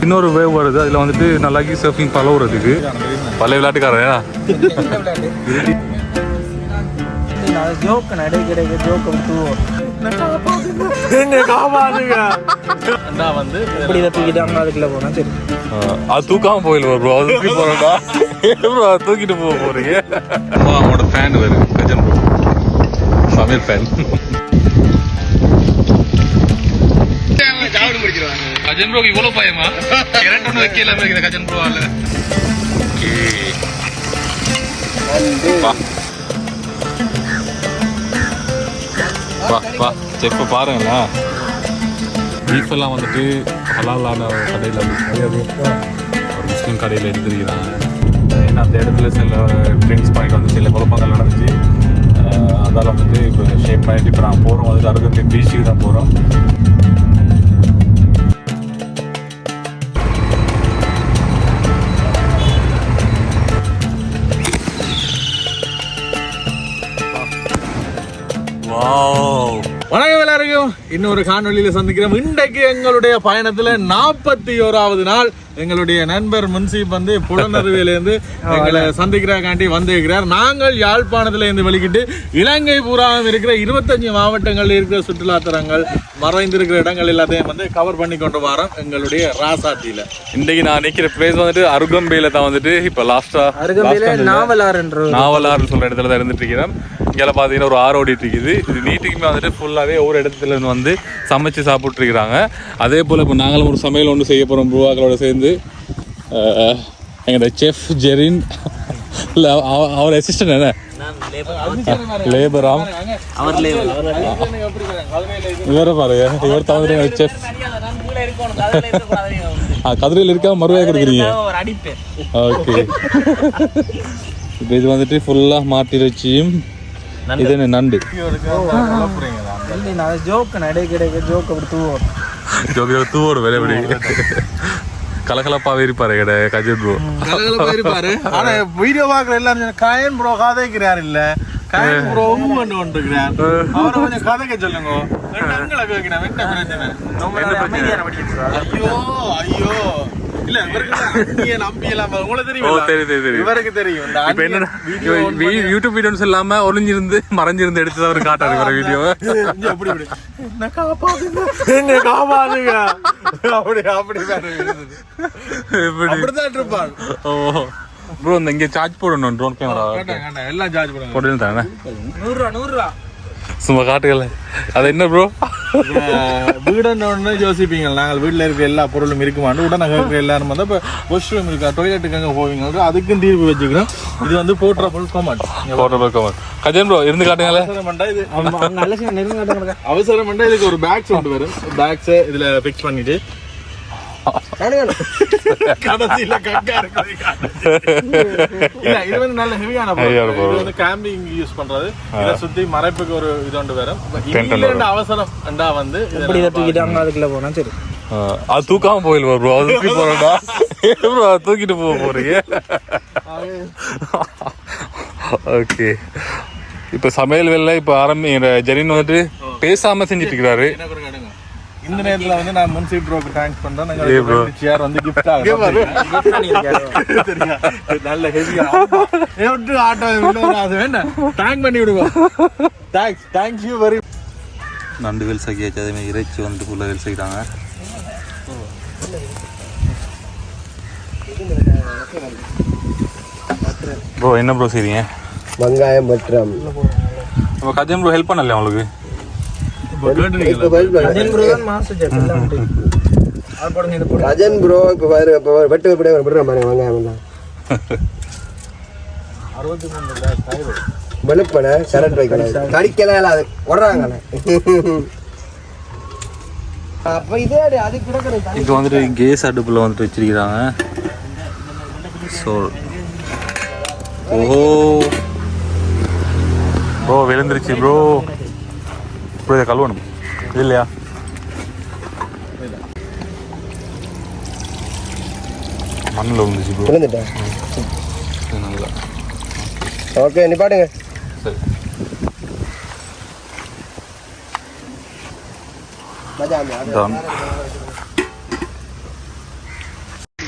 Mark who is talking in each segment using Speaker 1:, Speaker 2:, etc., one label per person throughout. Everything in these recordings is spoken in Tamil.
Speaker 1: இன்னொரு வேவ் வருது. அதில் வந்துட்டு நல்லா சர்ஃபிங் பழகுறதுக்கு பழைய விளையாட்டுக்காரன் அது தூக்காம போயிடுவோம் ப்ரோ. அது தூக்கி போறா ப்ரோ, தூக்கிட்டு போக போறீங்க. அவனோட ஃபேன் வேறு Gajan bro, Sameer fan. Gajan bro இவ்வளவு பயமா? கரண்ட் ஒன்று வைக்க இல்லாம இருக்குது கஜன் ப்ரோ. செப்ப பாருங்களா, பீஃப் எல்லாம் வந்துட்டு ஹலாலான கடையில் ஒரு முஸ்லீம் கடையில் எடுத்துருக்கிறாங்க. ஏன்னா அந்த இடத்துல சில ட்ரிங்க்ஸ் பாயிண்ட் வந்து சில குழப்பங்கள் நடந்துச்சு. அதால் வந்துட்டு இப்போ ஷேப் பண்ணிட்டு இப்போ நான் போகிறோம், அதுக்கு அருகம்பி பீச்சுக்கு தான் போகிறோம். வணக்கம் எல்லாருக்கும், இன்னொரு காணொலியில சந்திக்கிறோம். இன்றைக்கு எங்களுடைய பயணத்துல 41வது நாள். எங்களுடைய நண்பர் முன்சீப் வந்து புலனறுவிலிருந்து எங்களை சந்திக்கிறக்காண்டி வந்திருக்கிறார். நாங்கள் யாழ்ப்பாணத்துல இருந்து வெளிக்கிட்டு இலங்கை பூராவும் இருக்கிற 25 மாவட்டங்கள்ல இருக்கிற சுற்றுலாத்தலங்கள், மறைந்திருக்கிற இடங்கள் எல்லாத்தையும் வந்து கவர் பண்ணி கொண்டு வரோம் எங்களுடைய ராசாத்தியில. இன்றைக்கு நான் நிற்கிற பிளேஸ் வந்துட்டு அருகம்பையில தான் வந்துட்டு இப்ப லாஸ்டா நாவலாறு சொல்ற இடத்துல தான் இருந்துட்டு இருக்கிறோம். இங்கே பார்த்தீங்கன்னா ஒரு ஆறு ஓடிட்டு இருக்குது. இது நீட்டுக்குமே வந்துட்டு ஃபுல்லாகவே ஒவ்வொரு இடத்துல வந்து சமைச்சு சாப்பிட்டு இருக்கிறாங்க. அதே போல் இப்போ நாங்களும் ஒரு சமையல் ஒன்று செய்ய போகிறோம் ப்ரூவாக்களோட சேர்ந்து. எங்களோட செஃப் ஜெரின், இல்லை அவர் அசிஸ்டன்ட் என்ன லேபராம், இவரை பாருங்க, இவர் தவிர செஃப். கதிரையில் இருக்கா மறுவாய் கொடுக்குறீங்க. ஓகே, இப்போ இது வந்துட்டு ஃபுல்லாக மாட்டி வச்சியும் இது என்ன நண்டு தூவோடு வேலை எப்படி கலகலப்பாவே இருப்பாரு கடை கஜன் ப்ரோ. கலகலப்பா இருப்பாரு. ஆனா வீடியோ பாக்குற எல்லாரும் காயன் ப்ரோ கதைக்கிறார் இல்ல, காயன் ப்ரோ ஒன்று கொண்டிருக்கிறார். அவரை கொஞ்சம் கதைக்க சொல்லுங்க. ஐயோ ஐயோ இல்ல, யூடியூப் வீடியோஸ் இல்லாம ஒளிஞ்சிருந்து மறைஞ்சிருந்து எடுத்து அவர் காட்டாரு வர வீடியோ. ப்ரோ இங்க சார்ஜ் போடணும், ட்ரோன் கேமரா எல்லாம் சார்ஜ் போடணும் தானே. 100 சும்மா காட்டுகல. அது என்ன ப்ரோ வீடுன்னு யோசிப்பீங்க, நாங்கள் வீட்டில் இருக்க எல்லா பொருளும் இருக்குமான்னு உடனே கேட்குற எல்லாரும் வந்து இப்போ வாஷ்ரூம் இருக்கா, டாய்லெட்டுக்கு அங்கே போவீங்க, அதுக்கும் தீர்வு வச்சுக்கிறோம். இது வந்து போர்ட்டபிள் கோமட். கஜன் ப்ரோ இருந்து காட்டுங்களே. அவசரம் பண்ணா இதுக்கு ஒரு பேக்ஸ் கொண்டு வரும். பேக்ஸை இதில் ஃபிக்ஸ் பண்ணிட்டு கடைசியில கக்கா இருக்கு. இல்ல இது வந்து நல்ல ஹெவியான பொருள். இது வந்து கேம்பிங் யூஸ் பண்றது. இத சுத்தி மறைப்புக்கு ஒரு இது கொண்டு வரும். இல்ல அவசரம் என்றா வந்து இப்படி தூக்கிட்டாங்க, அதுக்குள்ள போனா சரி. அது தூக்காம போயிடுவா ப்ரோ, அது தூக்கி போறடா ப்ரோ, தூக்கிட்டு போக போறீங்க. ஓகே, இப்ப சமையல் வேலை இப்ப ஜெரின் வந்துட்டு பேசாம செஞ்சுட்டு இருக்கிறாரு. இந்த நேரத்துல வந்து நான் முன்சீப் ப்ரோக்கு தேங்க்ஸ் பண்றேன். நாங்க சேர் வந்து gift நல்ல ஹெவியா எவ்ளோ ஆட்டோ அது வேண்டாம், தேங்க் பண்ணி விடுவோம். Thanks you very. நண்டு வேல் சகியாச்சு, அதே மாதிரி இறைச்சி வந்து ஃபுல்லா வேல் செய்றாங்க. ப்ரோ என்ன ப்ரோ செய்றீங்க? வெங்காயம் பட்ரம். அப்ப கஜன் ப்ரோ ஹெல்ப் பண்ணல உங்களுக்கு? கஜன் ப்ரோ இப்ப வெட்டு விடுற மாதிரி வெங்காயம் வெளுப்பட சரட் வைக்கல கடிக்கலாம், அது உடறாங்க. இது வந்துட்டு கேஸ் அடுப்புல வந்துட்டு வச்சிருக்கிறாங்க. ஸோ ஓஹோ ப்ரோ விழுந்துருச்சு ப்ரோ. ப்ரோ இதை கழுவணும் இல்லையா? மண்ணில் விழுந்துச்சு ப்ரோ. விழுந்துட்டேன். நல்லா ஓகே நிப்பாட்டுங்க. சரி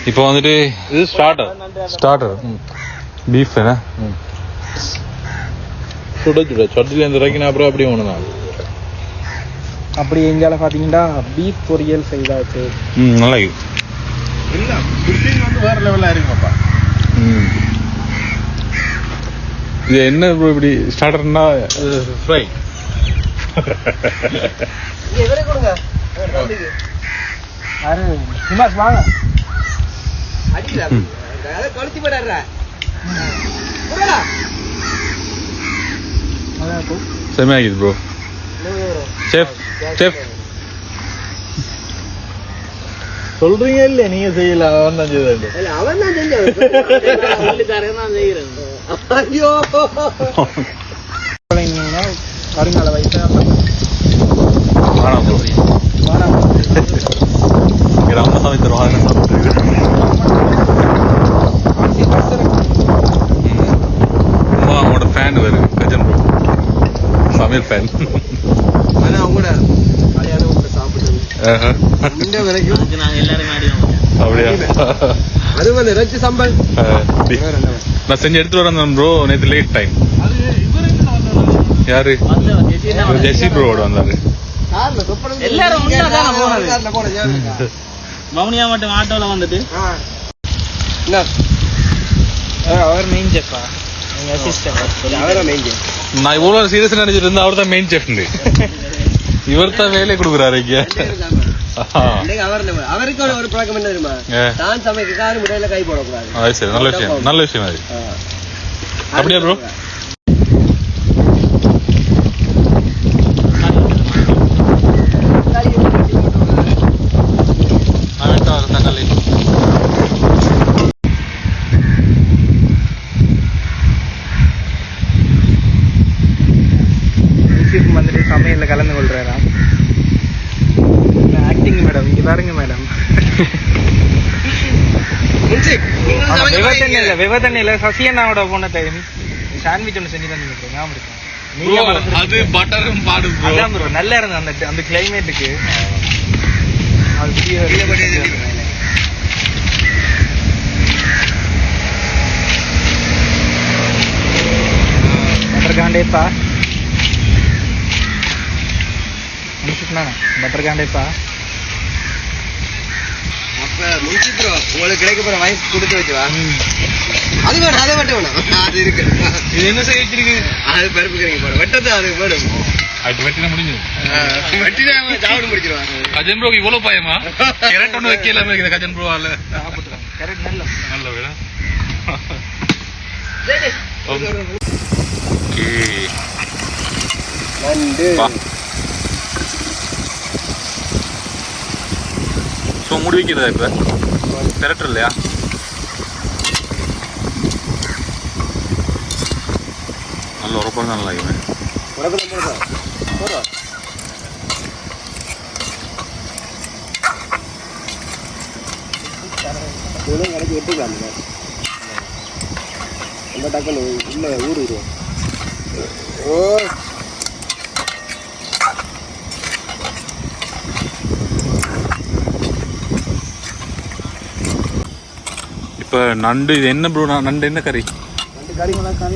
Speaker 2: இப்போ வந்துட்டு
Speaker 1: இது ஸ்டார்டர்
Speaker 2: பீஃப் என்ன
Speaker 1: சுட சொட்டில இருந்து இறக்கினா அப்புறம் அப்படியே ஒன்று தான்
Speaker 3: அப்படி எங்கால பார்த்தீங்கன்னா பீஃப் பொரியல் செய்தாச்சு.
Speaker 2: நல்லா
Speaker 1: இல்லை குக்கிங் வந்து வேற லெவலில் இருக்குமாப்பா.
Speaker 2: இது என்ன ப்ரோ இப்படி ஸ்டார்டர்னா
Speaker 1: ஃப்ரை
Speaker 3: கொடுங்க சிமாஸ் வாங்க கொளுத்தி போடுறா
Speaker 2: செமையாகிது ப்ரோ. செஃப்
Speaker 1: சொல்றீங்க இல்லையா நீங்க செய்யல அவன் தான் செய்தாரு.
Speaker 3: அவன் தான் செஞ்சேன். ஐயோ வருங்கால வயசு
Speaker 2: கிராம சமைத்து தருவாங்க. அவங்களோட ஃபேன் வேறு கஜன் ப்ரோ சமையல் ஃபேன். அப்படியா நான் செஞ்சு எடுத்துட்டு வரேன் ப்ரோ. நேற்று லேட் டைம். யாரு ஜெசி ப்ரோவோட வந்தாரு.
Speaker 3: மௌனியா மட்டும் ஆட்டோல வந்துட்டு அவர் மெயின் செஃப்பா
Speaker 2: நான் இவ்வளவு சீரியஸ் நினைச்சிட்டு இருந்தா அவர் தான் மெயின் செஃப். இவர் தான் வேலையை கொடுக்குறாரு இங்க.
Speaker 3: அவருக்கு ஒரு பழக்கம் என்ன தெரியுமா, தான் சமைக்காரு முறையில கை போடக்கூடாது.
Speaker 2: அது சரி, நல்ல விஷயம், நல்ல விஷயம் அது. அப்படியா ப்ரோ?
Speaker 3: வந்துட்டு சமையல்ல கலந்து கொள்றாரா? ஆக்டிங் மேடம், இங்க பாருங்க மேடம். விவதண்ணில சசியண்ணாவோட போன டைம் சாண்ட்விச் ஒன்று செஞ்சு தந்தீங்க ஞாபகம் இருக்கா?
Speaker 2: அது பட்டரும் பாடு
Speaker 3: அதான் ப்ரோ, நல்லா இருந்தது அந்த அந்த கிளைமேட்டுக்கு. பட்டர் காண்டேப்பா முடிச்சுட்டுனா பட்டர் காண்டேப்பா. அப்ப முடிச்சு ப்ரோ உங்களுக்கு கிடைக்க போற வயசு கொடுத்து வச்சுவா. அது வேணும், அதை மட்டும் வேணும். அது இருக்கு. இது என்ன செய்ய வச்சிருக்கு? அது பருப்பு கறிங்க போட வெட்டது அது போடும்.
Speaker 2: அது வெட்டினா முடிஞ்சது.
Speaker 3: வெட்டினா சாப்பிட முடிச்சிருவாங்க.
Speaker 2: கஜன் ப்ரோ இவ்வளவு பயமா? கேரட் ஒன்று வைக்கலாம இருக்குது கஜன் ப்ரோ. ஆல
Speaker 3: சாப்பிட்டுறாங்க. கேரட் நல்ல
Speaker 2: நல்ல வேலை.
Speaker 3: நண்டு
Speaker 2: ஸோ முடி வைக்கிறதா இப்போ திரட்டு இல்லையா? நல்ல உரப்பாக தான் நல்லா இருக்குமே.
Speaker 3: கடைக்கு வெட்டிக்கலாம். ரொம்ப டக்குன்னு இல்லை ஊருவோம். ஓ
Speaker 2: இப்போ நண்டு இது என்ன ப்ரோ? நண்டு என்ன கறி?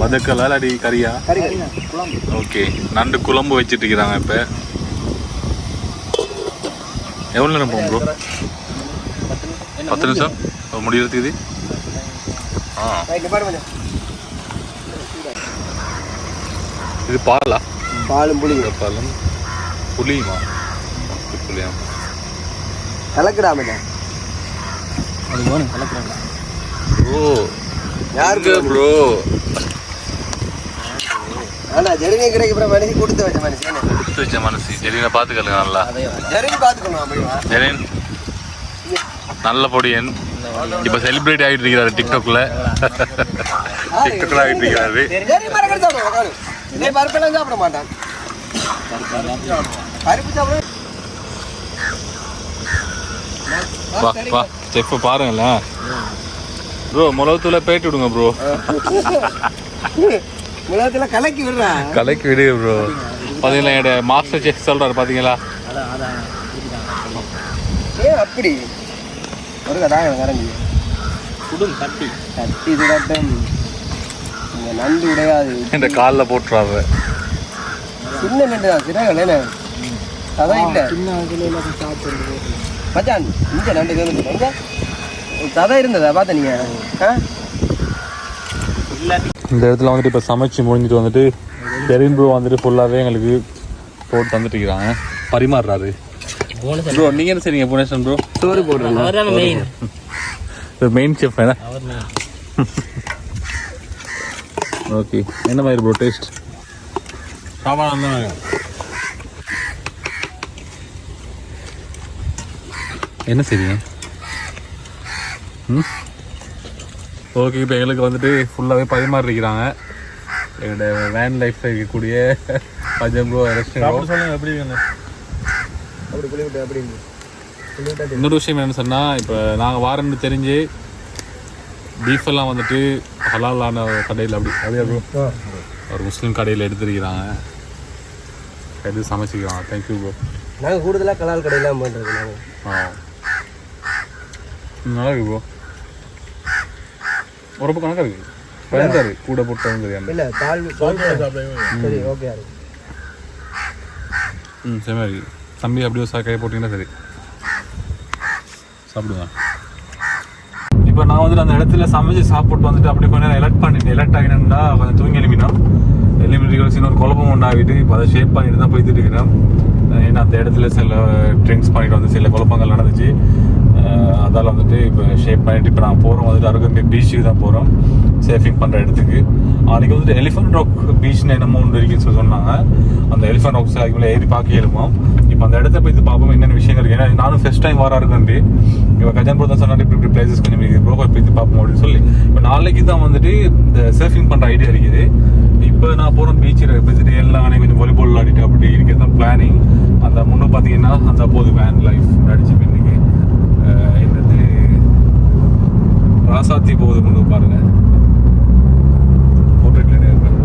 Speaker 2: வதக்கலா இல்லாடி கறியா? ஓகே, நண்டு குழம்பு வச்சுட்டு இருக்கிறாங்க. இப்போ எவ்வளோ நேரம் போகும் ப்ரோ? 10 நிமிஷம் முடியறதுக்கு இது. இது பாலா?
Speaker 3: பாலும் புளிங்க.
Speaker 2: பாலும் புளியுமா? புளியா
Speaker 3: கலக்கடாம அது வேணும். கலக்கடாம
Speaker 2: ப்ரோ யாருக்கு ப்ரோ?
Speaker 3: ஆனா ஜெரினி கிடைக்க அப்புறம் மனசு கொடுத்து வச்ச மனசு.
Speaker 2: கொடுத்து வச்ச மனசு. ஜெரினை பார்த்துக்கலுங்க நல்லா.
Speaker 3: ஜெரினி பார்த்துக்கணும்.
Speaker 2: ஜெரின் நல்ல பொடியன். இப்ப செலிப்ரேட் ஆகிட்டு இருக்கிறாரு டிக்டாக்ல. டிக்டாக்ல ஆகிட்டு இருக்கிறாரு.
Speaker 3: பருப்பெல்லாம் சாப்பிட மாட்டான். பருப்பு சாப்பிட
Speaker 2: வா வா செஃப் பாருங்களேன் ப்ரோ. மிளகுத்தூளை பேட்டி விடுங்க ப்ரோ.
Speaker 3: மிளகுத்தூளை கலக்கி விடுறா.
Speaker 2: கலக்கி விடுங்க ப்ரோ. பார்த்தீங்களா என்னோட மாஸ்டர் செஃப் சொல்றாரு பார்த்தீங்களா?
Speaker 3: ஏன் அப்படி ஒரு கதா கரண்டி
Speaker 1: தட்டி
Speaker 3: தட்டி சுடட்டும். இங்கே நண்டு உடையாது.
Speaker 2: இந்த காலில் போட்டுறாரு.
Speaker 3: சின்ன நண்டு தான் சிறகல் என்ன அதான் இல்லை மச்சான். இந்த நண்டு எங்கே சதை இருந்ததா பார்த்த நீங்க?
Speaker 2: இந்த இடத்துல வந்துட்டு இப்போ சமைச்சு முடிஞ்சிட்டு வந்துட்டு பெரிய ப்ரோ வந்துட்டு ஃபுல்லாகவே எங்களுக்கு போட்டு தந்துட்டு இருக்கிறாங்க, பரிமாறுறாரு. ப்ரோ நீங்கள் என்ன செய்றீங்க புவனேஸ்வரன் ப்ரோ?
Speaker 3: சோறு போடுறோம்.
Speaker 2: மெயின் செஃப் என்ன? ஓகே, என்ன மாதிரி ப்ரோ டேஸ்ட்?
Speaker 1: சாப்பாடு
Speaker 2: என்ன செய்றீங்க? ஓகே, இப்போ எங்களுக்கு வந்துட்டு ஃபுல்லாகவே பரிமாறிக்கிறாங்க. எங்களுடைய வேன் லைஃப்பில் இருக்கக்கூடிய பஜன் ப்ரோ ரெஸ்டாரண்ட்.
Speaker 1: சொல்லுங்க எப்படி
Speaker 3: அப்படி
Speaker 2: இன்னொரு விஷயம் என்னன்னு சொன்னால், இப்போ நாங்கள் வாரன்னு தெரிஞ்சு பீஃப் எல்லாம் வந்துட்டு ஹலாலான கடையில் அப்படியே ப்ரோ ஒரு முஸ்லீம் கடையில் எடுத்துருக்கிறாங்க, எடுத்து சமைச்சிக்கிறாங்க. Thank you bro.
Speaker 3: நாங்கள் கூடுதலாக கலால் கடையெல்லாம் பண்ணுறது நாங்கள்.
Speaker 2: நல்லா இருக்கு ப்ரோ. ரொம்ப கணக்காக இருக்குது. பயந்தாரு கூட போட்டவங்க
Speaker 3: இல்லை சரி ஓகே.
Speaker 2: சரி மாதிரி தம்பி அப்படியே கையை போட்டிங்கன்னா சரி சாப்பிடுவேன். இப்போ நான் வந்துட்டு அந்த இடத்துல சமைச்சு சாப்பிட்டு வந்துட்டு அப்படி கொஞ்சம் நேரம் எலக்ட் ஆகினேன்னா கொஞ்சம் தூங்கி எழுப்பினோம். எலிமினேட் இன்னொரு குழப்பம் உண்டாகிட்டு இப்போ அதை ஷேப் பண்ணிட்டு தான் போயிட்டு இருக்கிறேன். ஏன்னா அந்த இடத்துல சில ட்ரிங்க்ஸ் பண்ணிட்டு வந்து சில குழப்பங்கள் நடந்துச்சு. அதால் வந்துட்டு இப்போ ஷேப் பண்ணிட்டு இப்போ நான் போகிறோம் வந்துட்டு அருகம்பி பீச்சுக்கு தான் போகிறோம், சேஃபிங் பண்ணுற இடத்துக்கு. அன்றைக்கி வந்துட்டு எலிஃபென்ட் ராக் பீச்னு என்னமோ ஒன்று இருக்குன்னு சொல்லி சொன்னாங்க. அந்த எலிஃபென்ட் ராக்ஸ் அதுக்குள்ளே ஏறி பார்க்க எழுப்போம். இப்போ அந்த இடத்த போய் பார்ப்போம் என்னென்ன விஷயங்கள் இருக்குது. ஏன்னா நானும் ஃபஸ்ட் டைம் வர இருக்கேன். இப்போ கஜன் ப்ரோ தான் சொன்னாடி இப்படி பிளேசஸ் கொஞ்சம் இருக்குது ப்ரோ, போய் பார்ப்போம் அப்படின்னு சொல்லி. இப்போ நாளைக்கு தான் வந்துட்டு இந்த சர்ஃபிங் பண்ணுற ஐடியா இருக்குது. இப்போ நான் போகிறோம் பீச்சில் போய்ட்டு எல்லாம் கொஞ்சம் வாலிபால் விளாடிட்டு அப்படி இருக்கிறது தான் பிளானிங். அந்த முன்னே பார்த்தீங்கன்னா அந்த போது வேன் லைஃப் நடிச்சு பின்னிக்கு என்னது ராசாத்தி போகுது முன்னு பாருங்க. போட்டுக்கிட்டே இருப்பேன்.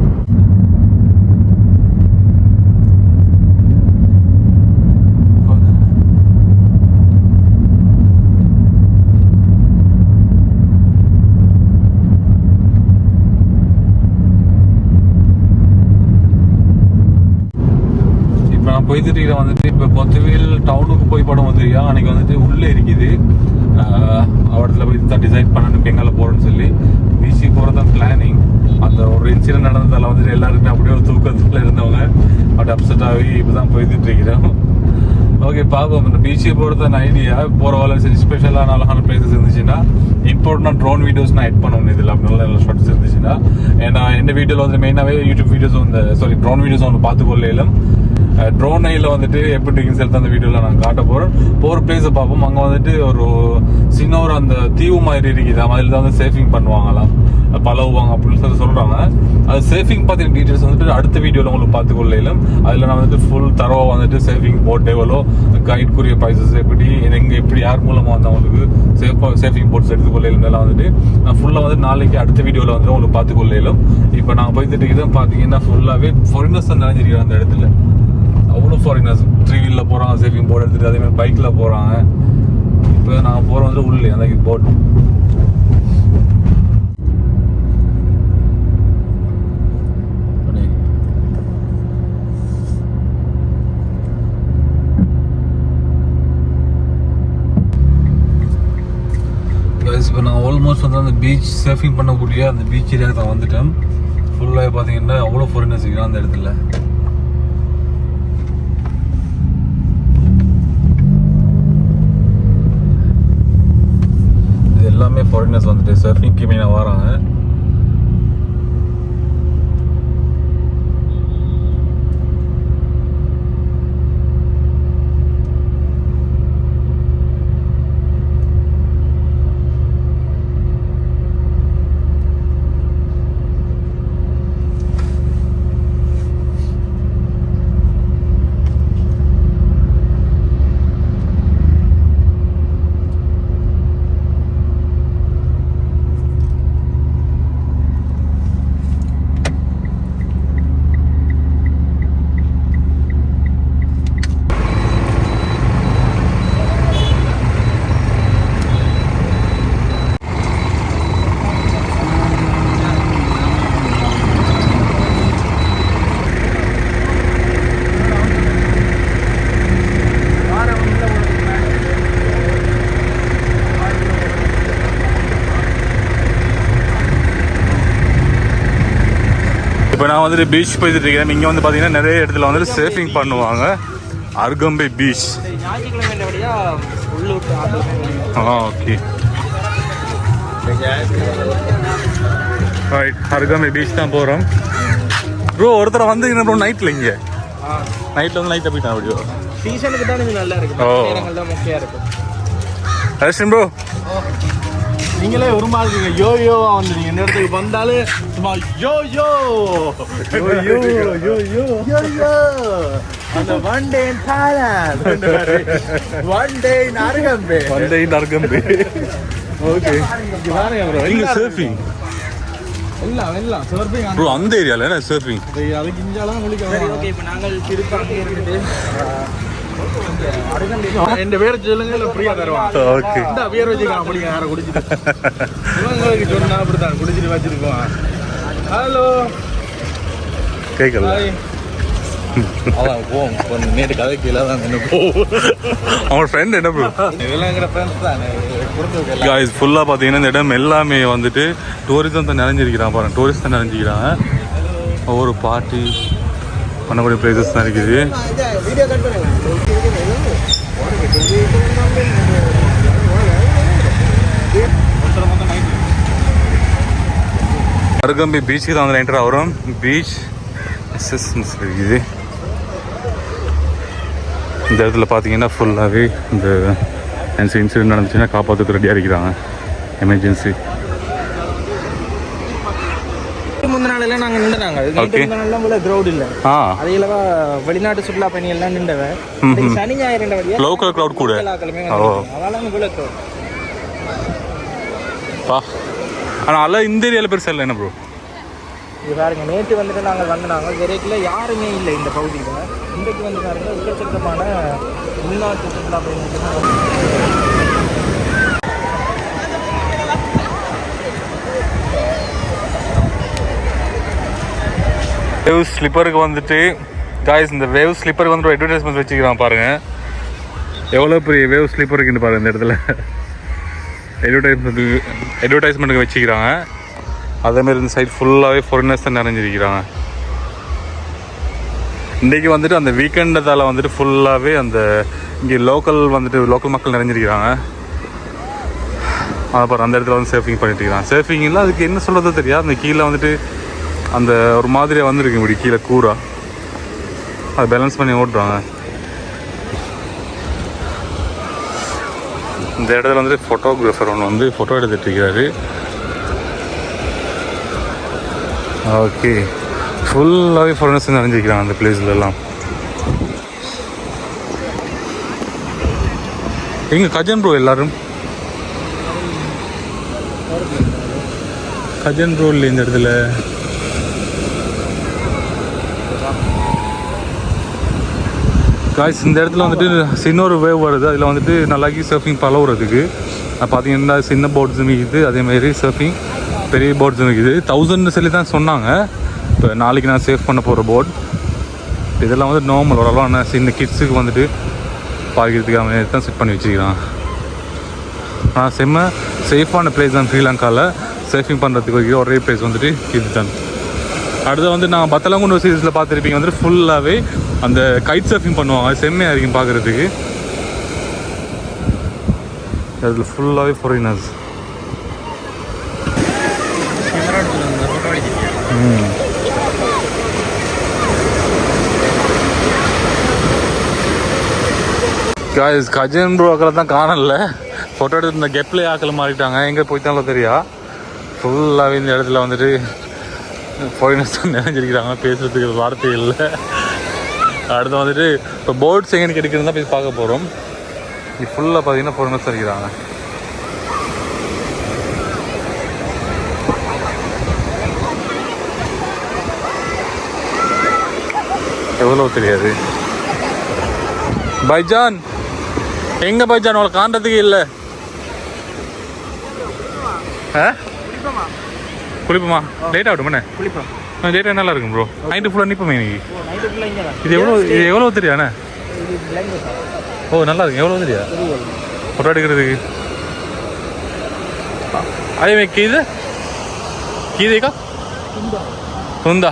Speaker 2: போய்த்துட்டு வந்துட்டு இப்போ பொத்துவேல் டவுனுக்கு போய் படம் வந்துருக்கா. அன்னைக்கு வந்துட்டு உள்ளே இருக்குது அவடத்துல போய் டிசைட் பண்ணணும் எங்கால போகிறோன்னு சொல்லி பீச்சுக்கு போகிறதான் பிளானிங். அந்த ஒரு இன்சிடென்ட் நடந்ததால் வந்துட்டு எல்லாருமே அப்படியே ஒரு தூக்கத்தில் இருந்தவங்க அப்படி அப்செட் ஆகி இப்போ தான் போய்த்துட்டு இருக்கிறோம். ஓகே பார்ப்போம். இந்த பீச்சுக்கு போகிறதான ஐடியா போகிற வேலை சரி ஸ்பெஷலான அழகான பிளேசஸ் இருந்துச்சுன்னா இம்பார்ட்டன்ட் ட்ரோன் வீடியோஸ் நான் எட் பண்ணணும். இதில் அப்படி நல்ல நல்ல ஷார்ட்ஸ் இருந்துச்சுன்னா ஏன்னா எந்த வீடியோவில் வந்து மெயினாகவே யூடியூப் வீடியோஸ் வந்து ட்ரோன் வீடியோஸ் ஒன்று பார்த்துக்கொள்ளையிலும் ட்ரோன் ஐயில் வந்துட்டு எப்படி இருக்குன்னு சொல்லிட்டு அந்த வீடியோவில் நான் காட்ட போகிற பிளேஸை பார்ப்போம். அங்கே வந்துட்டு ஒரு சின்ன ஒரு அந்த தீவு மாதிரி இருக்குது, அதில் தான் வந்து சேஃபிங் பண்ணுவாங்களாம், பழகுவாங்க அப்படின்னு சொல்லி சொல்கிறாங்க. அது சேஃபிங் பார்த்தீங்கன்னா டீட்டெயில்ஸ் வந்துட்டு அடுத்த வீடியோவில் உங்களுக்கு பார்த்துக்கொள்ளையிலும் அதில் நான் வந்துட்டு ஃபுல் தரவாக வந்துட்டு சேஃபிங் போட் எவ்வளோ கைட்குரிய ப்ரைஸஸ் எப்படி எங்கே எப்படி யார் மூலமாக வந்து அவங்களுக்கு சேஃபிங் போட்ஸ் எடுத்துக்கொள்ளையிலும் எல்லாம் வந்துட்டு நான் ஃபுல்லாக வந்து நாளைக்கு அடுத்த வீடியோவில் வந்துட்டு உங்களுக்கு பார்த்துக்கொள்ளையிலும். இப்போ நான் போய்த்துட்டு பார்த்தீங்கன்னா ஃபுல்லாகவே ஃபாரினர்ஸ் தான் நினைஞ்சிருக்கிறேன் அந்த இடத்துல. அவ்வளோ ஃபாரினர்ஸ் 3 வீலில் போகிறாங்க, சேஃபிங் போர்டு எடுத்துகிட்டு அதேமாதிரி பைக்கில் போகிறாங்க. இப்போ நாங்கள் போகிறோம் வந்து உள்ளே அந்த போட். இப்போ நான் ஆல்மோஸ்ட் வந்து அந்த பீச் சர்ஃபிங் பண்ணக்கூடிய அந்த பீச் ஏரியாவுக்கு தான் வந்துட்டேன். ஃபுல்லாக பார்த்தீங்கன்னா அவ்வளோ ஃபாரினர்ஸ் இருக்கிறான் அந்த இடத்துல. இது எல்லாமே ஃபாரினர்ஸ் வந்துட்டு சர்ஃபிங்க்கு மெயினாக வராங்க. நான் வந்துட்டு பீச் போயிட்டு இருக்கேன். இங்கே வந்து பார்த்தீங்கன்னா நிறைய இடத்துல வந்துட்டு சர்ஃபிங் பண்ணுவாங்க. Arugam Bay beach. Okay right. Arugam Bay beach தான் போகிறோம் ப்ரோ. ஒருத்தர் வந்து ப்ரோ நைட்டில் இங்கே நைட்டில் வந்து நைட்டில் போயிட்டான் அப்படியோ.
Speaker 3: சீசனுக்கு தான் இது நல்லா இருக்கு. நேரங்கள் தான் முக்கியம் இருக்கு.
Speaker 2: ஹர்ஷன் ப்ரோ
Speaker 1: நீங்களே ஒரு மாதிரி யோயோவா வந்துருங்க. இந்த இடத்துக்கு வந்தாலே சும்மா யோயோ யோயோ யோயோ யோயோ. அந்த one day in Thailand, one day in Arugam Bay,
Speaker 2: one day in Arugam Bay. Okay
Speaker 1: இங்க பாருங்க ப்ரோ,
Speaker 2: இங்க சர்ஃபிங்
Speaker 1: எல்லாம் சர்ஃபிங்
Speaker 2: ப்ரோ. அந்த ஏரியால என்ன சர்ஃபிங்?
Speaker 1: அதுக்கு இங்கெல்லாம் குளிக்க.
Speaker 3: ஓகே, இப்போ நாங்கள் திருப்பி இருக்குது.
Speaker 1: என் பேர் சொல்லுங்க, இல்லை ஃப்ரீயா தருவாங்க.
Speaker 2: ஓகே
Speaker 1: இந்த பேர் வச்சுக்கலாம். அப்படிங்க யாரை குடிச்சிட்டு இவங்களுக்கு சொன்னா அப்படித்தான் குடிச்சிட்டு வச்சிருக்கோம். ஹலோ
Speaker 2: கேட்கல.
Speaker 1: அதான் போவோம். நேற்று கதைக்கு இல்லாதான் என்ன போவோம்.
Speaker 2: அவன் ஃப்ரெண்ட் என்ன ப்ரோ?
Speaker 1: இதெல்லாம் எங்கிட்ட ஃப்ரெண்ட்ஸ் தான்.
Speaker 2: காய்ஸ் ஃபுல்லாக பார்த்தீங்கன்னா இந்த இடம் எல்லாமே வந்துட்டு டூரிசம் தான் நிறைஞ்சிருக்கிறான். பாருங்க, டூரிஸ்ட் தான் நிறைஞ்சிக்கிறாங்க. ஒவ்வொரு பார்ட்டி பண்ணக்கூடிய பிளேசஸ் தான் இருக்குது. அருகம்பை பீச்சுக்கு தான் வந்து என்டர் ஆகிறோம். பீச் அசஸ்மெண்ட்ஸ் இருக்குது. இந்த இடத்துல பார்த்தீங்கன்னா ஃபுல்லாகவே இந்த இன்சிடென்ட் நடந்துச்சுன்னா காப்பாற்றுக்கு ரெடியாக இருக்கிறாங்க. எமர்ஜென்சி.
Speaker 3: முந்தின நாளெல்லாம் நாங்கள் நின்றுனாங்க. நாள்லாம் போல க்ரௌட் இல்லை. அதில் வெளிநாட்டு சுற்றுலா பயணிகள்லாம் நின்றவன். சனி ஞாயிறு
Speaker 2: லோக்கல் க்ரௌட் கூட.
Speaker 3: அதெல்லாம் போல க்ரௌட்.
Speaker 2: ஆனால் இந்த ஏரியாவில் பெருசாக இல்லை என்ன ப்ரோ?
Speaker 3: இது பாருங்க, நேற்று வந்துட்டு நாங்கள் வந்தாங்க. விரைக்கில் யாருமே இல்லை இந்த பகுதியில். இன்றைக்கு வந்து பாருங்க எக்கச்சக்கமான உள்நாட்டு சுற்றுலா பயணிகள்.
Speaker 2: வேவ் ஸ்லிப்பருக்கு வந்துட்டு காய்ஸ், இந்த வேவ் ஸ்லிப்பருக்கு வந்துட்டு ஒரு அட்வர்டைஸ்மெண்ட் வச்சுக்கிறான் பாருங்க. எவ்வளோ பெரிய வேவ் ஸ்லிப்பர் இருக்குன்னு பாருங்க. இந்த இடத்துல அட்வர்டைஸ்மெண்ட்டுக்கு வச்சுக்கிறாங்க. அதேமாரி இந்த சைட் ஃபுல்லாகவே ஃபாரினர்ஸ் தான் நிறைஞ்சிருக்கிறாங்க. இன்றைக்கி வந்துட்டு அந்த வீக்கெண்டதால் வந்துட்டு ஃபுல்லாகவே அந்த இங்கே லோக்கல் மக்கள் நிறைஞ்சிருக்கிறாங்க. அப்புறம் அந்த இடத்துல வந்து சர்ஃபிங் பண்ணிட்டு இருக்கிறாங்க. சர்ஃபிங் இல்லை, அதுக்கு என்ன சொல்கிறது தெரியாது. அந்த கீழே வந்துட்டு அந்த ஒரு மாதிரியாக வந்துருக்கு இப்படி கீழே கூரா, அதை பேலன்ஸ் பண்ணி ஓட்டுறாங்க. இந்த இடத்துல வந்துட்டு ஃபோட்டோகிராஃபர் ஒன்று வந்து ஃபோட்டோ எடுத்துகிட்டு இருக்கிறாரு. ஓகே, ஃபுல்லாகவே ஃபாரினர்ஸ் நிறைஞ்சிருக்கிறாங்க அந்த பிளேஸ்லாம். எங்க கஜன் ப்ரோ எல்லாரும் கஜன் ப்ரோ இல்லை இந்த இடத்துல. காய்ஸ், இந்த இடத்துல வந்துட்டு சின்னொரு வேவ் வருது. அதில் வந்துட்டு நல்லாக்கி சர்ஃபிங் பழகுறதுக்கு பார்த்தீங்கன்னா சின்ன போட்ஸும் இருக்குது, அதேமாதிரி சர்ஃபிங் பெரிய போட்ஸும் இருக்குது. 1000 சொல்லி தான் சொன்னாங்க. இப்போ நாளைக்கு நான் சேஃப் பண்ண போகிற போட் இதெல்லாம் வந்து நார்மல் ஓரளவு சின்ன கிட்ஸுக்கு வந்துட்டு பார்க்கறதுக்கு அவன் தான் செட் பண்ணி வச்சுக்கிறான். ஆனால் செம்ம சேஃபான பிளேஸ் தான் ஸ்ரீலங்காவில் சர்ஃபிங் பண்ணுறதுக்கு வைக்கிற ஒரே பிளேஸ் வந்துட்டு இது தான். அடுத்து வந்து நான் பத்தலங்குண்டு சீரீஸில் பார்த்துருப்பீங்க வந்துட்டு ஃபுல்லாகவே அந்த கைட் சர்ஃபிங் பண்ணுவாங்க. செம்மையாக இருக்கும் பார்க்குறதுக்கு. அதில் ஃபுல்லாகவே ஃபாரினர்ஸ். காய்ஸ், கஜன் ப்ரோ ஆக்களை தான் காணல. ஃபோட்டோ எடுத்து இந்த கெப்லே ஆக்களை மாறிட்டாங்க. எங்கே போய்த்தாலும் தெரியா. ஃபுல்லாகவே இந்த இடத்துல வந்துட்டு ஃபாரினர்ஸ் தான் நிறைஞ்சிருக்கிறாங்க. பேசுகிறதுக்கு வார்த்தை இல்லை. அடுத்து வந்துட்டு இப்போ போட்ஸ் எங்கே கிடைக்கிறது தான் போய் பார்க்க போகிறோம். இது ஃபுல்லாக பார்த்தீங்கன்னா ஃபாரினர்ஸ் இருக்கிறாங்க. எவ்வளோ தெரியாது. பைஜான் எங்கே பைஜான்? அவளை காண்றதுக்கு இல்லை. குளிப்போமா? லேட் ஆகட்டும்.
Speaker 3: குளிப்போம்.
Speaker 2: லேட் நல்லா இருக்கும் ப்ரோ. நைட்டு ஃபுல்லாக நிற்போமே இன்னைக்கு. இது எவ்வளோ தெரியாண்ணே? ஓ, நல்லா இருக்கும். எவ்வளோ தெரியா ஃபோட்டோ எடுக்கிறதுக்கு? அதே மாதிரி கீதேக்கா துந்தா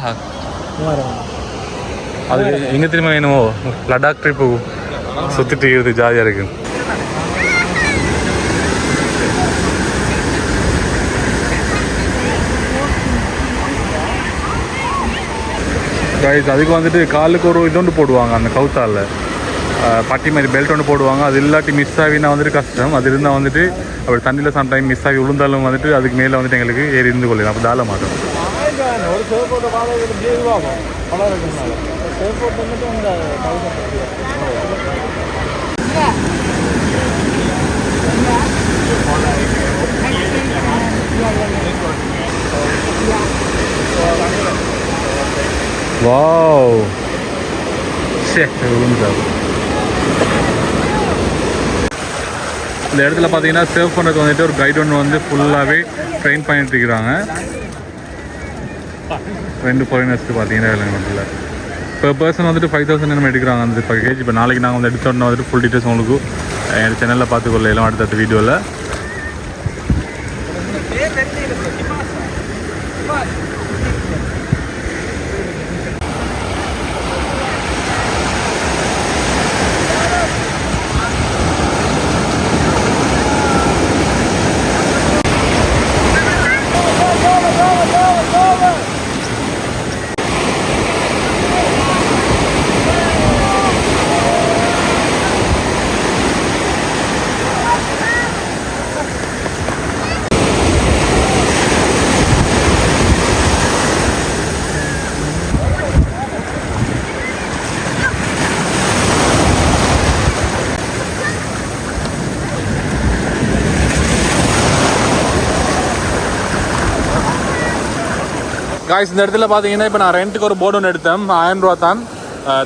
Speaker 2: அது எங்கே திரும்ப வேணுமோ லடாக் ட்ரிப்பு சுற்றிட்டு இருக்கிறது ஜாலியாக இருக்கு. கைஸ் அதுக்கு வந்துட்டு காலுக்கு ஒரு இதொன்று போடுவாங்க அந்த கவுத்தால பட்டி மாதிரி பெல்ட் ஒன்று போடுவாங்க. அது இல்லாட்டி மிஸ் ஆகினா வந்துட்டு கஷ்டம். அது இருந்தால் வந்துட்டு அப்படி தண்ணியில் சம்டைம் மிஸ் ஆகி விழுந்தாலும் வந்துட்டு அதுக்கு மேலே வந்துட்டு எங்களுக்கு ஏறி இருந்து கொள்ளலாம். அப்போ தாழ மாட்டோம். வாவ் இந்த இடத்துல பார்த்தீங்கன்னா சேவ் பண்ணுறதுக்கு வந்துட்டு ஒரு கைட் ஒன்று வந்து ஃபுல்லாகவே ட்ரெயின் பண்ணிட்டு இருக்கிறாங்க. 2 ஃபாரினர்ஸ்க்கு பார்த்தீங்கன்னா வேலைங்கட்டில் per person வந்துட்டு 5,000 நம்ம எடுக்கிறாங்க அந்த பேக்கேஜ். இப்போ நாளைக்கு நாங்கள் வந்து எடுத்தோன்னா வந்துட்டு ஃபுல் டீட்டெயில்ஸ் உங்களுக்கு எங்கள் சேனலில் பார்த்துக்கொள்ள எல்லாம் அடுத்த வீடியோவில். காய்ஸ் இந்த இடத்துல பார்த்தீங்கன்னா இப்போ நான் ரெண்ட்டுக்கு ஒரு போர்டு ஒன்று எடுத்தேன். 1000 ரூபா தான்.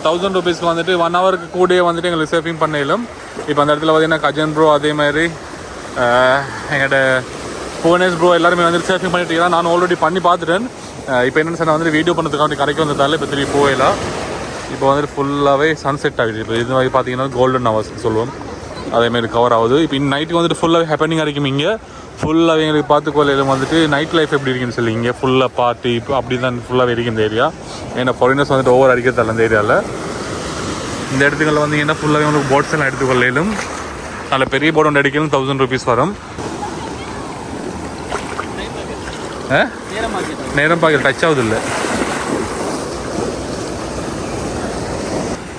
Speaker 2: 1000 ருபீஸ்க்கு வந்துட்டு 1 ஹவருக்கு கூடயே வந்துட்டு எங்களுக்கு சேஃபிங் பண்ணிடலாம். இப்போ அந்த இடத்துல பார்த்தீங்கன்னா கஜன் ப்ரோ அதே மாதிரி எங்கள்கிட்ட புவனேஷ் ப்ரோ எல்லாருமே வந்துட்டு சேஃபிங் பண்ணிட்டு இருக்காங்க. நான் ஆல்ரெடி பண்ணி பார்த்துட்டேன். இப்போ என்னென்னு சொன்னால் வந்துட்டு வீடியோ பண்ணுறதுக்காண்டி கரைக்கு வந்ததால இப்போ திரும்பி போகலாம். இப்போ வந்துட்டு ஃபுல்லாகவே சன்செட் ஆகிடுது. இப்போ இது மாதிரி பார்த்தீங்கன்னா கோல்டன் ஹவர்ஸ்னு சொல்லுவோம், அதேமாரி கவர் ஆகுது. இப்போ நைட்டுக்கு வந்துட்டு ஃபுல்லாகவே ஹேப்பனிங் இருக்கும். இங்கே ஃபுல்லாக எங்களுக்கு பார்த்துக்கொள்ளையிலும் வந்துட்டு நைட் லைஃப் எப்படி இருக்குன்னு சொல்லி இங்கே ஃபுல்லாக பார்ட்டி இப்போ அப்படி தான் ஃபுல்லாகவே இருக்குது இந்த ஏரியா. ஏன்னா ஃபாரினர்ஸ் வந்துட்டு ஓவர் அடிக்கிறதால இந்த ஏரியாவில். இந்த இடத்துங்களில் வந்தீங்கன்னா ஃபுல்லாகவே உங்களுக்கு போட்ஸ் எல்லாம் எடுத்துக்கொள்ளையிலும் அதில் பெரிய போர்டு ஒன்று அடிக்கலும் 1000 ருபீஸ் வரும். நேரம் பார்க்க டச் ஆகுது இல்லை.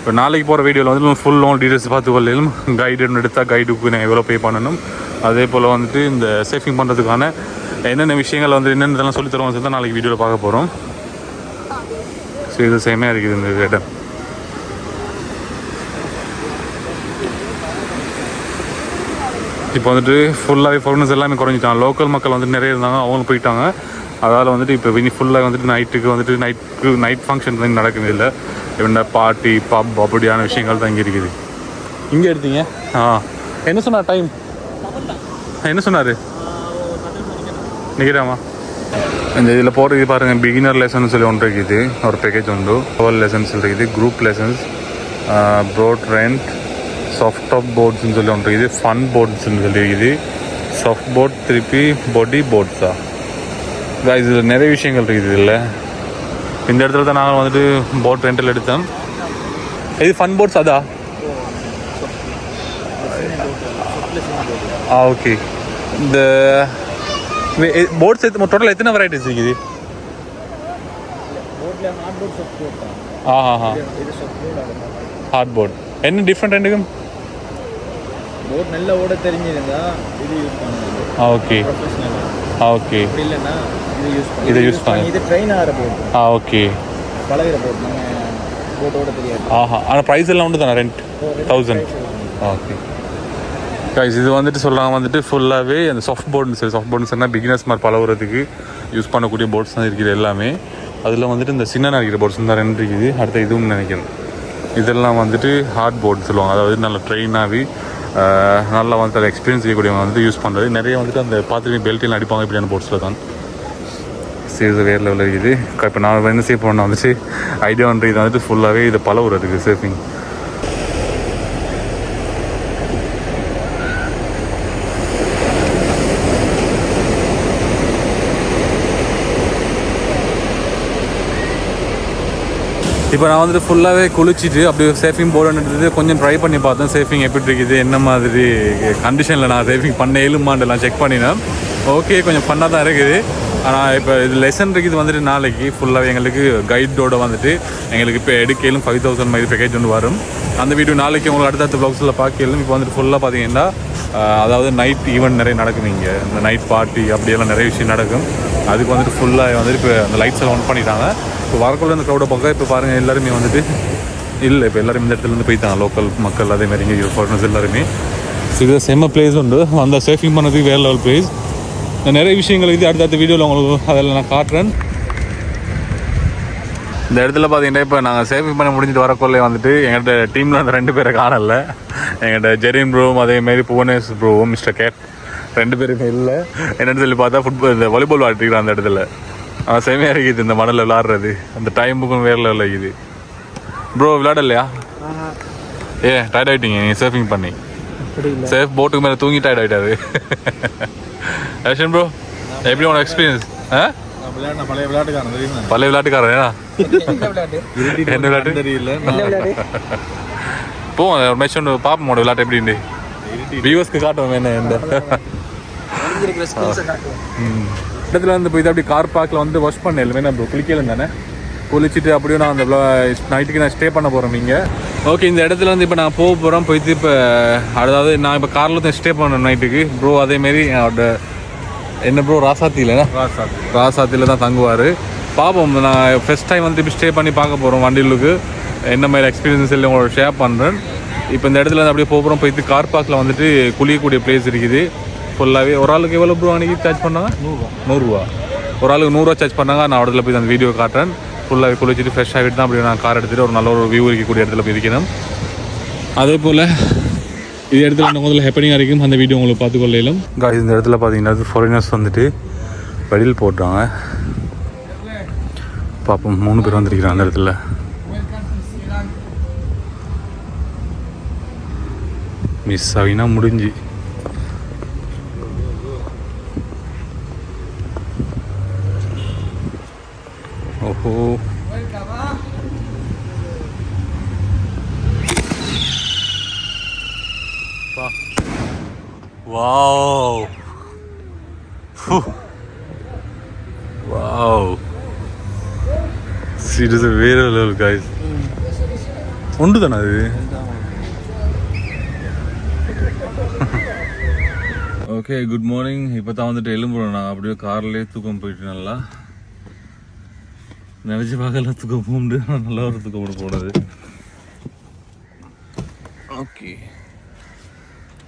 Speaker 2: இப்போ நாளைக்கு போகிற வீடியோவில் வந்து ஃபுல் லோன் டீட்டெயில்ஸ் பார்த்துக்கொள்ளையிலும் கைடு எடுத்தால் கைடுக்கு நான் எவ்வளோ பே பண்ணணும், அதே போல் வந்துட்டு இந்த சேஃபிங் பண்ணுறதுக்கான என்னென்ன விஷயங்கள் வந்து என்னென்னதெல்லாம் சொல்லி தருவோம் சொல்லி தான் நாளைக்கு வீடியோவில் பார்க்க போகிறோம். ஸோ இது சேமையாக இருக்குது இந்த இடம். இப்போ வந்துட்டு ஃபுல்லாகவே ஃபாரினர்ஸ் எல்லாமே குறைஞ்சிட்டாங்க. லோக்கல் மக்கள் வந்துட்டு நிறைய இருந்தாங்க, அவங்களும் போயிட்டாங்க. அதால் வந்துட்டு இப்போ இனி ஃபுல்லாக வந்துட்டு நைட்டுக்கு வந்துட்டு நைட் ஃபங்க்ஷன் தான் நடக்குது. இல்லை என்ன பார்ட்டி பப் அப்படியான விஷயங்கள் தான் இங்கே இருக்குது. இங்கே எடுத்தீங்க? என்ன சொன்னார் டைம்? என்ன சொன்னார் நிற்கிறாமா? இந்த இதில் போகிறது பாருங்கள், பிகினர் லெசன் சொல்லி ஒன்று இருக்குது, ஒரு பேக்கேஜ் உண்டு. லெவல் லெசன்ஸ் இருக்குது, group lessons, board rent, soft top போர்ட்ஸ்ன்னு சொல்லி ஒன்று இருக்குது, ஃபன் போர்ட்ஸ்ன்னு சொல்லி இருக்குது, சாஃப்ட் போர்ட் திருப்பி பாடி போர்ட்ஸா. இதில் நிறைய விஷயங்கள் இருக்குது. இல்லை இந்த இடத்துல தான் நாங்கள் வந்துட்டு போட் ரெண்டில் எடுத்தோம். இது ஃபன் போர்ட்ஸ் அதா? ஓகே. இந்த போர்ட்ஸ் டோட்டல் எத்தனை வெரைட்டிஸ் இருக்குது? ஹார்ட் போர்ட் என்ன டிஃப்ரெண்ட் ரெண்டுக்கும்?
Speaker 4: போட் நல்ல ஓட தெரிஞ்சிருந்தா இது யூஸ் பண்ணுங்க.
Speaker 2: Okay okay.
Speaker 4: இல்லைன்னா
Speaker 2: இதை யூஸ் பண்ணி
Speaker 4: இது ட்ரெயின் ஆகிற போட்.
Speaker 2: ஓகே.
Speaker 4: பழகிற போட் நாங்கள் போட்டோட தெரியாது.
Speaker 2: ஆனால் ப்ரைஸ் எல்லாம் உண்டு தானே? ரெண்ட் 1000. ஓகே கைஸ், இது வந்துட்டு சொல்கிறாங்க வந்துட்டு ஃபுல்லாகவே அந்த சாஃப்ட் போர்டுன்னு சொல்லி, சாஃப்ட் போர்டுன்னு சொன்னால் பிகினர்ஸ் மாதிரி பழகுறதுக்கு யூஸ் பண்ணக்கூடிய போர்ட்ஸ் தான் இருக்குது எல்லாமே. அதில் வந்துட்டு இந்த சின்ன இருக்கிற போர்ட்ஸ் தான் 2 இருக்குது. அடுத்த இதுவும் நினைக்கிறேன். இதெல்லாம் வந்துட்டு ஹார்ட் போர்டு சொல்லுவாங்க. அதாவது நல்ல ட்ரெயினாகவே நல்லா வந்து அதை எக்ஸ்பீரியன்ஸ் செய்யக்கூடியவங்க வந்து யூஸ் பண்ணுறது. நிறைய வந்துட்டு அந்த பார்த்துட்டு பெல்ட்லாம் அடிப்பாங்க இப்படியான போர்ட்ஸில் தான். சரி வேறு லெவலில் இருக்குது. இப்போ நான் என்ன செய்ய போனால் வந்துட்டு ஐடியா ஒன்று இது வந்துட்டு ஃபுல்லாகவே இதை பழகுறதுக்கு சேஃபிங். இப்போ நான் வந்துட்டு ஃபுல்லாகவே குளிச்சுட்டு அப்படியே சேஃபிங் போர்டுன்றது கொஞ்சம் ட்ரை பண்ணி பார்த்தேன். சேஃபிங் எப்படி இருக்குது, என்ன மாதிரி கண்டிஷனில் நான் சேஃபிங் பண்ண இயலுமாண்டெல்லாம் செக் பண்ணினேன். ஓகே, கொஞ்சம் ஃபன்னாக தான் இருக்குது. ஆனால் இப்போ இது லெசன் இருக்குது வந்துட்டு நாளைக்கு ஃபுல்லாகவே எங்களுக்கு கைடோடு வந்துட்டு எங்களுக்கு இப்போ எடுக்கையிலும் 5000 மாதிரி பேக்கேஜ் ஒன்று வரும். அந்த வீடியோ நாளைக்கு உங்களுக்கு அடுத்தடுத்த ப்ளாக்ஸில் பார்க்கலும். இப்போ வந்துட்டு ஃபுல்லாக பார்த்தீங்கன்னா அதாவது நைட் ஈவெண்ட் நிறைய நடக்கும். இங்கே இந்த நைட் பார்ட்டி அப்படியெல்லாம் நிறைய விஷயம் நடக்கும். அதுக்கு வந்துட்டு ஃபுல்லாக வந்துட்டு இப்போ அந்த லைட்ஸ் எல்லாம் ஆன் பண்ணிட்டாங்க. இப்போ வரக்குள்ள இந்த க்ரௌடை பார்க்க இப்போ பாருங்கள் எல்லாருமே வந்துட்டு இல்லை, இப்போ எல்லாரும் இந்த இடத்துலேருந்து போய்த்தாங்க. லோக்கல் மக்கள் அதேமாதிரி இங்கே ஃபாரினர்ஸ் எல்லாருமே. இது செம்ம பிளேஸ் உண்டு. அந்த சேஃபிங் பண்ணதுக்கு வேறு லெவல் பிளேஸ். நிறைய விஷயங்கள் இது அடுத்த வீடியோவில் உங்களுக்கு அதில் நான் காட்டுறேன். இந்த இடத்துல பார்த்தீங்கன்னா இப்போ நாங்கள் சேஃபிங் பண்ண முடிஞ்சிட்டு வரக்குள்ளே வந்துட்டு எங்கள்கிட்ட டீமில் அந்த 2 பேரை காணல. எங்கள்கிட்ட ஜெரின் ப்ரோவும் அதேமாரி புவனேஷ் ப்ரோவும் மிஸ்டர் கேட் 2 பேருமே இல்லை. என்னென்னு சொல்லி பார்த்தா இந்த வாலிபால் விளாட்டுக்கிறான் அந்த இடத்துல. செமையாக இருக்குது இந்த மணலில் விளாட்றது. அந்த டைமுக்கும் வேறு லெவலில் இருக்குது. ப்ரோ விளையாடலையா? டயர்ட் ஆகிட்டீங்க நீங்கள் சேஃபிங் பண்ணி? சேஃப் போட்டுக்கு மேலே தூங்கி டயர்ட் ஆகிட்டாரு. ப்ரோ எப்படி உனக்கு எக்ஸ்பீரியன்ஸ்?
Speaker 1: பழைய விளையாட்டுக்காரன் தெரியுமா?
Speaker 2: பழைய விளையாட்டுக்காரன் என்ன விளையாட்டு
Speaker 1: தெரியல.
Speaker 2: போ ஒரு மேட்ச் ஒன்று பார்ப்போம் விளையாட்டு எப்படின்னு வியூவர்ஸ்க்கு காட்டுவோம். என்ன இடத்துல வந்து இப்போ இது அப்படி கார் பார்க்கில் வந்து வாஷ் பண்ண எல்லாமே நான் குளிக்கலாம் தானே. குளிச்சுட்டு அப்படியே நான் அந்த நைட்டுக்கு நான் ஸ்டே பண்ண போகிறோம் இங்கே. ஓகே, இந்த இடத்துல வந்து இப்போ நான் போக போகிறோம். போயிட்டு இப்போ அதாவது நான் இப்போ காரில் தான் ஸ்டே பண்ணேன் நைட்டுக்கு. ப்ரோ அதேமாரி அவரோட என்ன ப்ரோ ராசாத்தியில் ராசாத்தியில் தான் தங்குவார். பார்ப்போம். நான் ஃபஸ்ட் டைம் வந்து இப்போ ஸ்டே பண்ணி பார்க்க போகிறோம். வண்டிலுக்கு என்ன மாதிரி எக்ஸ்பீரியன்ஸ் இல்லை உங்களோட ஷேர் பண்ணுறேன். இப்போ இந்த இடத்துல அப்படியே போகிறோம். போயிட்டு கார் பார்க்கில் வந்துட்டு குளிக்கக்கூடிய பிளேஸ் இருக்குது. ஃபுல்லாகவே ஒரு ஆளுக்கு எவ்வளோ ப்ரோ அன்றைக்கி சார்ஜ் பண்ணாங்க? 100 ரூபா. ஒரு ஆளுக்கு 100 ரூபா சார்ஜ் பண்ணாங்க. நான் இடத்துல போய் அந்த வீடியோ காட்டுறேன். ஃபுல்லாகவே குளிச்சுட்டு ஃப்ரெஷ் ஆகிட்டு தான் அப்படியே நான் கார் எடுத்துகிட்டு ஒரு நல்ல ஒரு வியூ இருக்கக்கூடிய இடத்துல போய் இருக்கணும். அதே போல் இது இடத்துல என்ன முதல்ல ஹெப்பனிங்காக இருக்கும். அந்த வீடியோ உங்களுக்கு பார்த்துக்கொள்ளையிலும். இந்த இடத்துல பார்த்தீங்கன்னா ஃபாரினர்ஸ் வந்துட்டு வெளியில் போடுறாங்க. பார்ப்போம். 3 பேர் வந்துருக்கிறாங்க அந்த இடத்துல. மிஸ் ஆகினா முடிஞ்சு. ஓஹோ, வாவ் வாவ், சீரியஸா வேற லெவல் गाइस. ஒன்று தானே அது? Okay, good morning. இப்போ தான் வந்துட்டு எழும்புறோம். நான் அப்படியே கார்லேயே தூக்கம் போயிட்டு நல்லா நினச்சி பார்க்கல தூக்கம் போகுது. நல்லா ஒரு தூக்கம் போனது. ஓகே,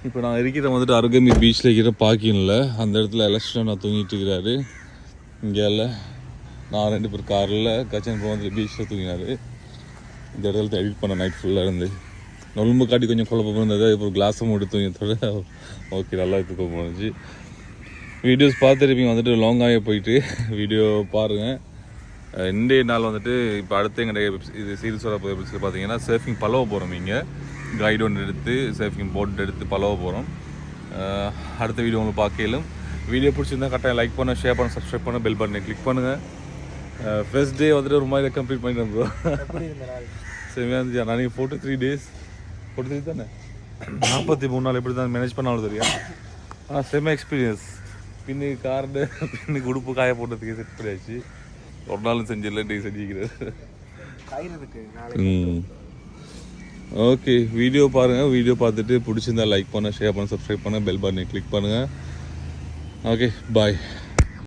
Speaker 2: இப்போ நான் இருக்கிற வந்துட்டு அருகமி பீச்சில் இருக்கிற பார்க்கிங்கில் அந்த இடத்துல எலக்ஷன் நான் தூங்கிட்டு இருக்கிறாரு. இங்கே இல்லை, நான் 2 பேர் காரில் கச்சன் போ வந்துட்டு பீச்சில் தூங்கினார். இந்த இடத்துல எடிட் பண்ண நைட் ஃபுல்லாக இருந்து நொலும்பு காட்டி கொஞ்சம் குழப்பம் இருந்தது. இப்போ கிளாஸும் எடுத்து தூங்கியதோட ஓகே நல்லா தூக்கம் போணுச்சு. வீடியோஸ் பார்த்துருப்பீங்க வந்துட்டு லாங்காகவே போயிட்டு வீடியோ பாருங்கள். இன்றைய நாள் வந்துட்டு இப்போ அடுத்த எங்களுடைய இது சீரிஸோட வெப்சைட்டில் பார்த்தீங்கன்னா சர்ஃபிங் பழவ போகிறோம். இங்கே கைடு ஒன்று எடுத்து சர்ஃபிங் போட் எடுத்து பழவ போகிறோம். அடுத்த வீடியோ உங்களுக்கு பார்க்கலும். வீடியோ பிடிச்சிருந்தா கரெக்டாக லைக் பண்ண, ஷேர் பண்ண, சப்ஸ்கிரைப் பண்ண, பெல் பட்டனை கிளிக் பண்ணுங்கள். ஃபர்ஸ்ட் டே வந்துட்டு ஒரு மாதிரி கம்ப்ளீட் பண்ணிட்டேன் ப்ரோ. செம்மையாக இருந்துச்சு. நான் 43 days 43 தானே 43 நாள் எப்படி தான் மேனேஜ் பண்ணாலும் தெரியும். செம்ம எக்ஸ்பீரியன்ஸ். பின்னு கார்டு பின்னு உடுப்பு காய போட்டதுக்கு செட் பண்ணியாச்சு. ஒரு நாளும் செஞ்சிடல, டே செஞ்சுக்கிறேன். ஓகே, வீடியோ பாருங்கள். வீடியோ பார்த்துட்டு பிடிச்சிருந்தா லைக் பண்ண, ஷேர் பண்ண, சப்ஸ்கிரைப் பண்ண, பெல் பட்டனை கிளிக் பண்ணுங்கள். ஓகே, பாய்.